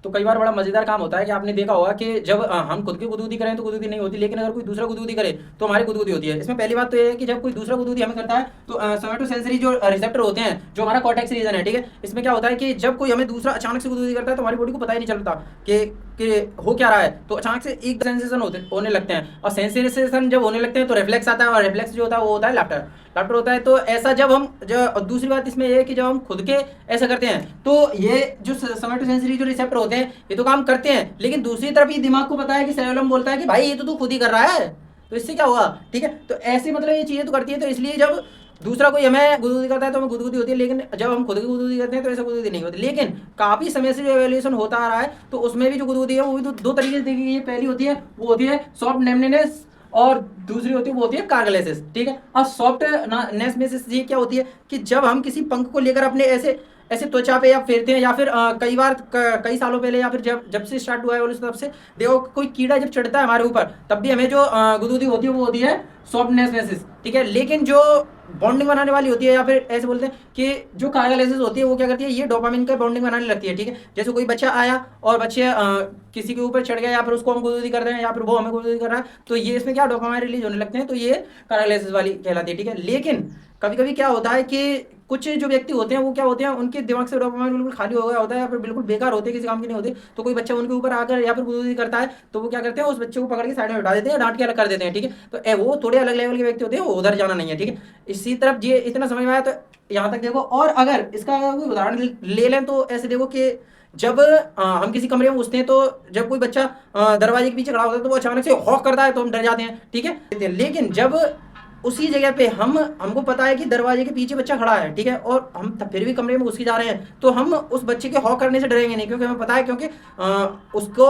तो कई बार बड़ा मजेदार काम होता है कि आपने देखा होगा कि जब हम खुद की गुदगुदी करें तो गुदगुदी नहीं होती, लेकिन अगर कोई दूसरा गुदगुदी करे तो हमारी गुदगुदी होती है। इसमें पहली बात तो ये है कि जब कोई दूसरा गुदगुदी हमें करता है तो सोमेटोसेंसरी जो रिसेप्टर होते हैं, जो हमारा कॉर्टेक्स रीजन है, ठीक है, इसमें क्या होता है कि जब कोई हमें दूसरा अचानक से गुदगुदी करता है तो हमारी बॉडी को पता ही नहीं चलता कि कि हो क्या रहा है, तो अचानक से एक सेंसेशन होने लगते हैं, और सेंसेशन जब होने लगते हैं तो रिफ्लेक्स आता है, और रिफ्लेक्स जो होता है वो होता है लाफ्टर। लाफ्टर होता है तो ऐसा जब हम और दूसरी बात इसमें ये है कि जब हम खुद के ऐसा करते हैं तो ये जो सोमेटोसेंसरी जो रिसेप्टर होते हैं ये तो काम करते हैं, लेकिन दूसरी तरफ ये दिमाग को पता है कि सेरेबेलम बोलता है कि भाई ये तो तू खुद ही कर रहा है, तो इससे क्या होगा, ठीक है। तो ऐसे मतलब ये चीज़ें तो करती है, तो इसलिए जब दूसरा कोई हमें गुदगुदी करता है तो हमें गुदगुदी होती है, लेकिन जब हम खुद की गुदगुदी करते हैं तो ऐसा गुदगुदी नहीं होती। लेकिन काफ़ी समय से जो एवोल्यूशन होता आ रहा है तो उसमें भी जो गुदगुदी है वो भी तो दो तरीके से देखी गई है। पहली होती है वो होती है सॉफ्ट नेमनेस, और दूसरी होती है वो होती है कार्गलेसिस, ठीक है। और सॉफ्ट नेस में से ये क्या होती है कि जब हम किसी पंख को लेकर अपने ऐसे ऐसे त्वचा पे या फेरते हैं, या फिर कई बार कई सालों पहले या फिर जब जब से स्टार्ट हुआ है और उस तब से देखो कोई कीड़ा जब चढ़ता है हमारे ऊपर तब भी हमें जो गुदगुदी होती है वो होती है सॉफ्टनेस, ठीक है। लेकिन जो बॉन्डिंग बनाने वाली होती है, या फिर ऐसे बोलते हैं कि जो कार्गलेसिस होती है वो क्या करती है, ये डोपामिन का बॉन्डिंग बनाने लगती है, ठीक है। जैसे कोई बच्चा आया और बच्चे किसी के ऊपर चढ़ गया, या फिर उसको हम गुदगुदी कर रहे हैं या फिर वो हमें गुदगुदी कर रहा है, तो ये इसमें क्या डोपामाइन रिलीज होने लगते हैं, तो ये कार्गलेसिस वाली कहलाती है, ठीक है। लेकिन कभी कभी क्या होता है कि कुछ जो व्यक्ति होते हैं वो क्या होते हैं, उनके दिमाग से डोपामाइन बिल्कुल खाली हो गया होता है, या फिर बिल्कुल बेकार होते हैं, किसी काम के नहीं होते, तो कोई बच्चा उनके ऊपर आकर या फिर गुदगुदी करता है तो वो क्या करते हैं, उस बच्चे को पकड़ के साइड में बैठा देते हैं, डांट के अलग कर देते हैं, ठीक है। तो वो थोड़े अलग लेवल के व्यक्ति होते हैं, वो उधर जाना नहीं है, ठीक है। इसी तरफ ये इतना समझ में आया, तो यहाँ तक देखो। और अगर इसका कोई उदाहरण ले लें तो ऐसे देखो कि जब हम किसी कमरे में घुसते हैं तो जब कोई बच्चा दरवाजे के पीछे खड़ा होता है तो वो अचानक से हॉक करता है तो हम डर जाते हैं, ठीक है। लेकिन जब उसी जगह पे हमको पता है कि दरवाजे के पीछे बच्चा खड़ा है, ठीक है, और हम फिर भी कमरे में घुस के जा रहे हैं, तो हम उस बच्चे के हॉक करने से डरेंगे नहीं, क्योंकि हमें पता है, क्योंकि उसको